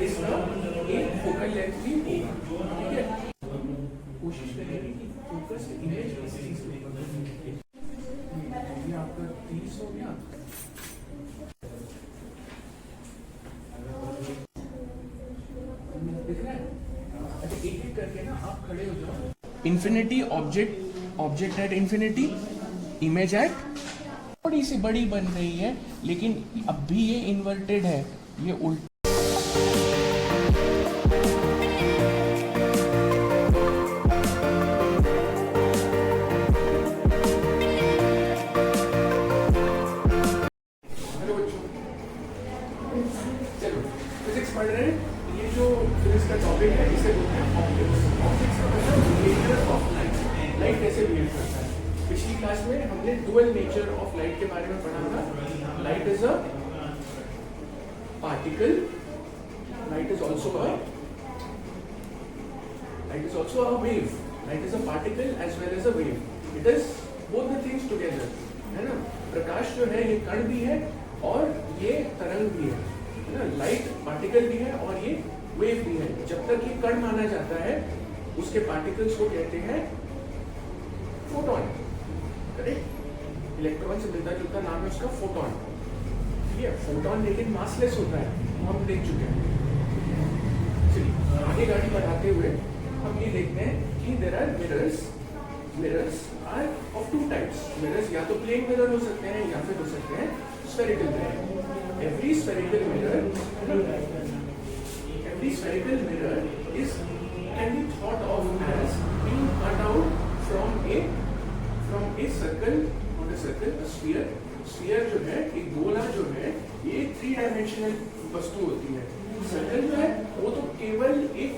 इसका एक focal length भी होगा, ठीक है। कोशिश करेंगे कि फोकस इमेज इस चीज पे ये आपका 30 हो गया। दिख रहा है? अच्छा एक एक करके ना आप खड़े हो जाओ। Infinity object at infinity, image at, थोड़ी सी बड़ी बन रही है लेकिन अब भी ये इन्वर्टेड है, ये उल्टा। चलो फिजिक्स पढ़ रहे हैं। ये जो फिजिक्स का टॉपिक है इसे बोलते हैं ऑप्टिक्स। ऑप्टिक्स का मतलब बिहेवियर ऑफ लाइट, लाइट कैसे बिहेव करता है। पिछली क्लास में हमने डुअल नेचर ऑफ लाइट के बारे में पढ़ा था। Light is a particle, light is also a wave, light is a particle as well as a wave, it is both the things together, है ना। प्रकाश जो है ये कण भी है और ये तरंग भी है ना। लाइट पार्टिकल भी है और ये वेव भी है। जब तक ये कण माना जाता है उसके पार्टिकल्स को कहते हैं फोटॉन, करेक्ट। इलेक्ट्रॉन से मिलता जुलता नाम है उसका फोटॉन, ठीक है। फोटॉन लेकिन मासलेस होता है, हम देख चुके हैं। चलिए आगे गाड़ी बढ़ाते हुए हम ये देखते हैं कि there are mirrors are of two types. Mirrors या तो प्लेन मिरर हो सकते हैं या फिर हो सकते हैं spherical mirror. Every spherical mirror is can be thought of as being cut out from a circle, not a circle, a sphere. Sphere जो है एक गोला जो है ये 3 डायमेंशनल वस्तु होती है। सर्कल जो है वो तो केवल एक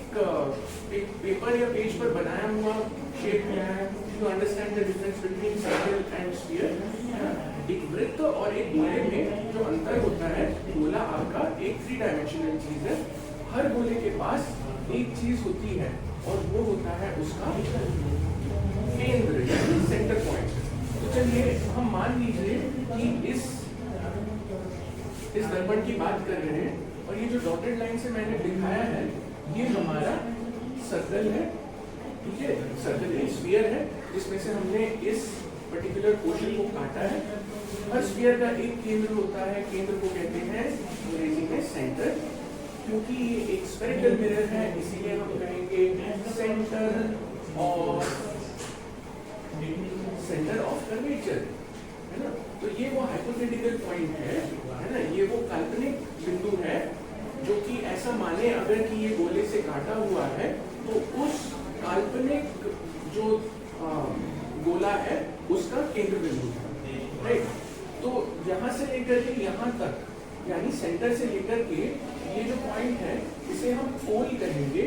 पेपर या पेज पर बनाया हुआ शेप में है। You understand the difference between circle and sphere? एक वृत्त और एक गोले में जो अंतर होता है, गोला आपका एक 3 डायमेंशनल चीज है। हर गोले के पास एक चीज होती है और वो होता है उसका केंद्र यानी सेंटर पॉइंट। तो चलिए हम मान लीजिए कि इस दर्पण की बात कर रहे हैं और ये जो डॉटेड लाइन से मैंने दिखाया है ये हमारा सर्कल है, ठीक है। सर्कल एक स्फीयर है जिसमें से हमने इस पर्टिकुलर पोर्शन को काटा है। हर स्फीयर का एक केंद्र होता है, केंद्र को कहते हैं अंग्रेजी में सेंटर। क्योंकि ये एक स्फेरिकल मिरर है इसीलिए हम कहेंगे सेंटर ऑफ कर्वेचर, है ना। तो ये वो हाइपोथेटिकल पॉइंट है ना, ये वो काल्पनिक बिंदु है जो कि ऐसा माने अगर कि ये गोले से काटा हुआ है तो उस काल्पनिक जो गोला है उसका केंद्र बिंदु है, राइट। तो यहाँ से लेकर के यहाँ तक यानी सेंटर से लेकर के ये जो पॉइंट है इसे हम पोल कहेंगे,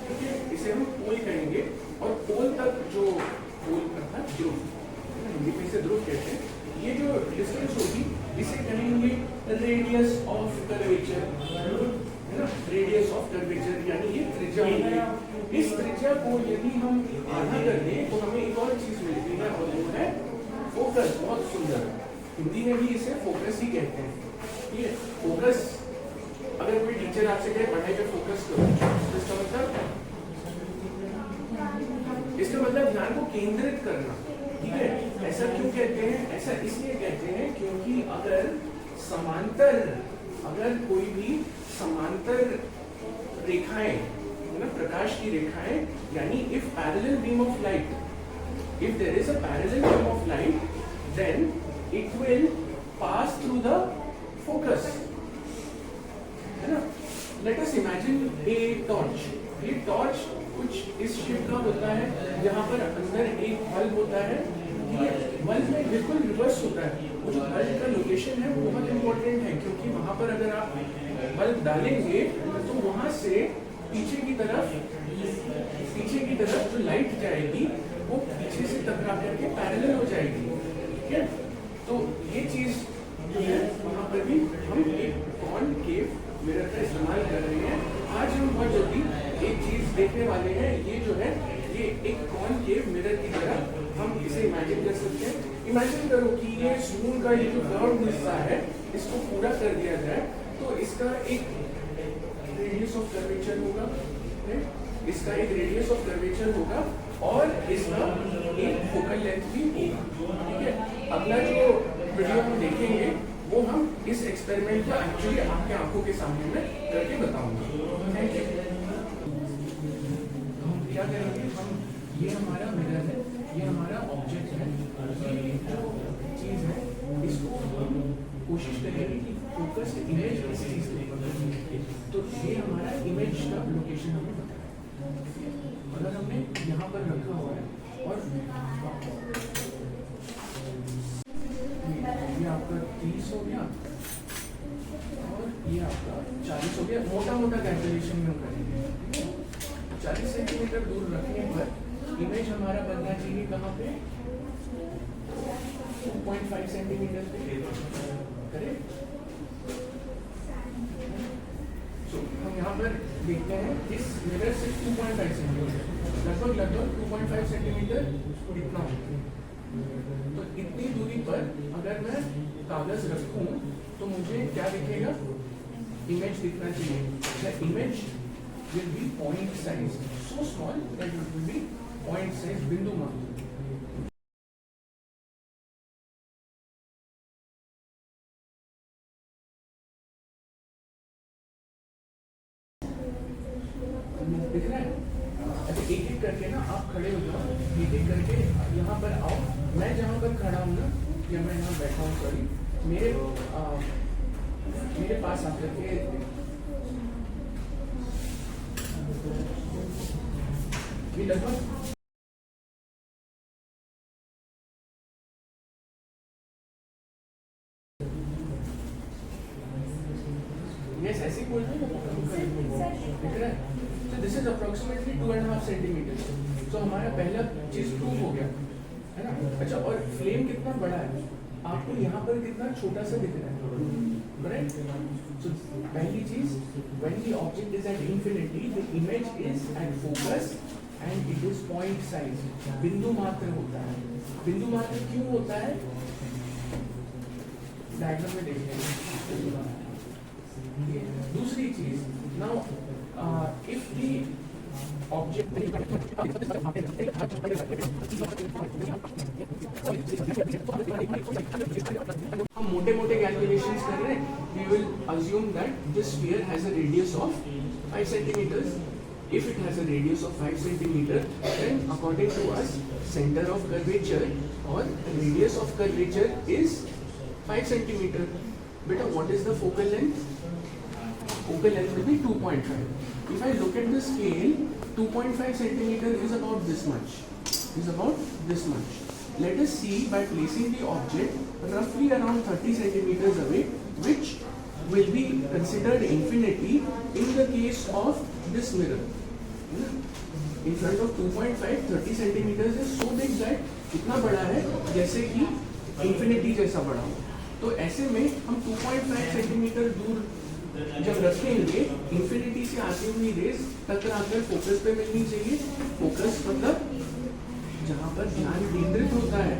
ठीक है। इसे हम पोल कहेंगे और पोल तक जो पोल अर्थात ध्रुव, हिंदी में इसे ध्रुव कहते हैं, ये जो डिस्टेंस होगी इसे कहेंगे रेडियस ऑफ कर्वेचर, है ना। रेडियस ऑफ कर्वेचर यानी ये त्रिज्या होगी। इस त्रिज्या को यदि हम आधा कर दें तो हमें एक और चीज मिलती है और वो है फोकस। बहुत सुंदर, हिंदी में भी इसे फोकस ही कहते हैं, ठीक है। फोकस अगर कोई टीचर आपसे कहे पढ़ाई पे फोकस करो तो इसका मतलब ध्यान को केंद्रित करना, ठीक है। ऐसा क्यों कहते हैं? ऐसा इसलिए कहते हैं क्योंकि अगर कोई भी समांतर रेखाएं, ना, प्रकाश की रेखाएं, यानी if parallel beam of light, if there is a parallel beam of light, then it will pass through the focus, है ना। Let us imagine a torch. ये टॉर्च कुछ इस शेप का होता है, यहाँ पर अंदर एक बल्ब होता है, ये बल्ब में बिल्कुल रिवर्स होता है। वो जो बल्ब का लोकेशन है वो बहुत इंपॉर्टेंट है क्योंकि वहाँ पर अगर आप बल्ब डालेंगे तो वहाँ से पीछे की तरफ जो लाइट जाएगी वो पीछे से टकरा करके पैरेलल हो जाएगी, ठीक है। तो ये चीज जो है वहाँ पर भी हम एक कॉनकेव मिरर का इस्तेमाल कर रहे हैं। आज हम बहुत जल्दी एक चीज देखने वाले हैं, ये जो है ये एक कॉनकेव मिरर की तरह हम इसे इमेजिन कर सकते हैं। इमेजिन करो कि ये स्पून का ये जो कर्व हिस्सा है इसको पूरा कर दिया जाए तो इसका एक रेडियस रेडियस ऑफ कर्वेचर होगा, इसका एक रेडियस ऑफ कर्वेचर होगा और इसका एक फोकल लेंथ भी होगा, ठीक है। अगला जो वीडियो हम देखेंगे वो हम इस एक्सपेरिमेंट को एक्चुअली आपके आंखों के सामने में करके बताऊंगा। Thank you. हम क्या करेंगे, हम ये हमारा मिरर है, ये हमारा ऑब्जेक्ट है, ये जो चीज़ है इसको हम कोशिश करेंगे कि फोकस इमेज इस चीज़ पे, तो ये हमारा इमेज का लोकेशन हमें बताया। अगर हमने यहाँ पर रखा हुआ है और ये आपका 30 हो गया और ये आपका 40 हो गया, मोटा मोटा कैलकुलेशन में हम करेंगे। 40 सेंटीमीटर दूर रखने पर इमेज हमारा बनना चाहिए कहाँ पे, 2.5 सेंटीमीटर पे, करेक्ट। तो हम यहाँ पर देखते हैं इस मिरर से 2.5 सेंटीमीटर लगभग 2.5 सेंटीमीटर इतना होता है। तो इतनी दूरी पर अगर मैं कागज रखूं तो मुझे क्या दिखेगा, इमेज दिखना चाहिए। The image will be point size, so small that it will be point size, बिंदु मात्र। दिख रहा है? अच्छा, एक एक करके ना आप खड़े हो जाओ, एक एक करके यहाँ पर आओ। मैं जहाँ पर खड़ा हूँ ना, या मैं यहाँ बैठा हूँ, सॉरी, मेरे पास आकर के ये लगभग यस ऐसे बोल रहे हैं। तो दिस इज अप्रोक्सीमेटली 2.5 सेंटीमीटर। तो हमारा पहला चीज प्रूव हो गया है ना। अच्छा, और फ्लेम कितना बड़ा है, आपको यहाँ पर कितना छोटा सा दिख रहा है, करेक्ट। सो पहली चीज, when the object is at infinity the image is at focus and it is point size, बिंदु मात्र होता है। बिंदु मात्र क्यों होता है, डायग्राम में देखेंगे। दूसरी चीज, नाउ इफ द ऑब्जेक्ट हम मोटे मोटे कैलकुलेशंस कर रहे हैं, we will assume that this sphere has a radius of 5 centimetres. If it has a radius of 5 centimeter, then according to us, center of curvature or radius of curvature is 5 centimeter. Beta, what is the focal length? Focal length will be 2.5. If I look at the scale, 2.5 centimeter is about this much. Is about this much. Let us see by placing the object roughly around 30 centimeters away, which will be considered infinity in the case of this mirror. In front of 2.5, 30 centimeters is so big that इतना बड़ा है जैसे कि infinity जैसा बड़ा हो। तो ऐसे में हम 2.5 सेंटीमीटर दूर जब रखेंगे, इंफिनिटी से आती हुई रेज टकराकर फोकस पे मिलनी चाहिए। फोकस मतलब जहाँ पर ध्यान केंद्रित होता है,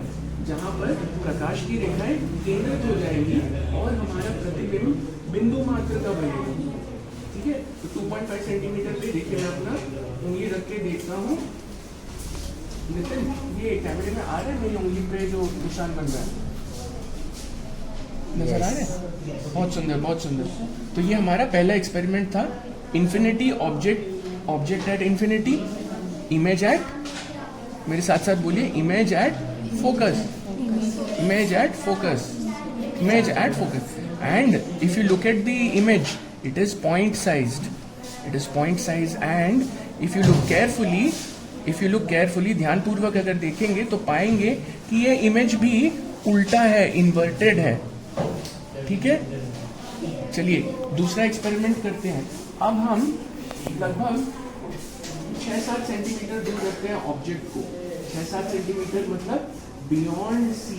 जहाँ पर प्रकाश की रेखाएं केंद्रित हो जाएंगी और हमारा प्रतिबिंब बिंदु मात्र का बनेगा, ठीक है। तो 2.5 सेंटीमीटर पे देखिए, मैं अपना उंगली रख के देखता हूँ। नितिन, ये कैमरे में आ रहा है मेरी उंगली पे जो निशान बन रहा है, नजर आ रहे हैं? बहुत सुंदर, बहुत सुंदर। तो ये हमारा पहला एक्सपेरिमेंट था, infinity object at infinity, image at, मेरे साथ साथ बोलिए, image at focus, image at focus, image at focus. And if you look at the image, it is point sized, it is point size, and if you look carefully, ध्यान पूर्वक अगर देखेंगे तो पाएंगे कि ये इमेज भी उल्टा है, इन्वर्टेड है, ठीक है। चलिए दूसरा एक्सपेरिमेंट करते हैं। अब हम लगभग 6-7 सेंटीमीटर दूर रखते हैं ऑब्जेक्ट को। 6-7 सेंटीमीटर मतलब beyond C,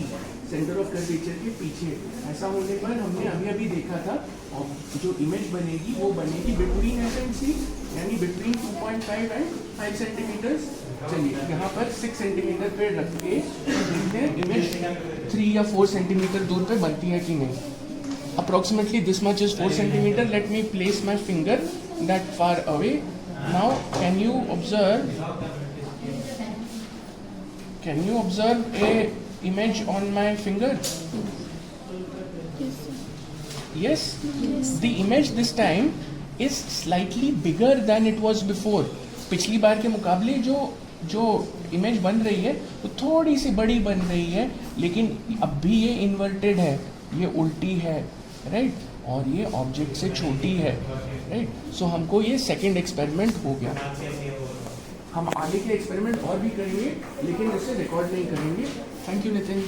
centre of curvature के पीछे। ऐसा होने पर हमने अभी देखा था, जो इमेज बनेगी वो बनेगी बिटवीन एस एंड सी, यानी बिटवीन 2.5 एंड 5 सेंटीमीटर। चलिए यहाँ पर 6 सेंटीमीटर पे रख के देखते हैं इमेज 3 या 4 सेंटीमीटर दूर पे बनती है कि नहीं। approximately this much is 4 centimeter. Let me place my finger that far away. Now can you observe a image on my finger? Yes. The image this time is slightly bigger than it was before. पिछली बार के मुकाबले जो image बन रही है वो थोड़ी सी बड़ी बन रही है, लेकिन अब भी ये इन्वर्टेड है, ये उल्टी है, राइट, और ये ऑब्जेक्ट से छोटी है, राइट. सो हमको ये सेकंड एक्सपेरिमेंट हो गया. हम आगे के एक्सपेरिमेंट और भी करेंगे, लेकिन इसे रिकॉर्ड नहीं करेंगे. Thank you Nitin.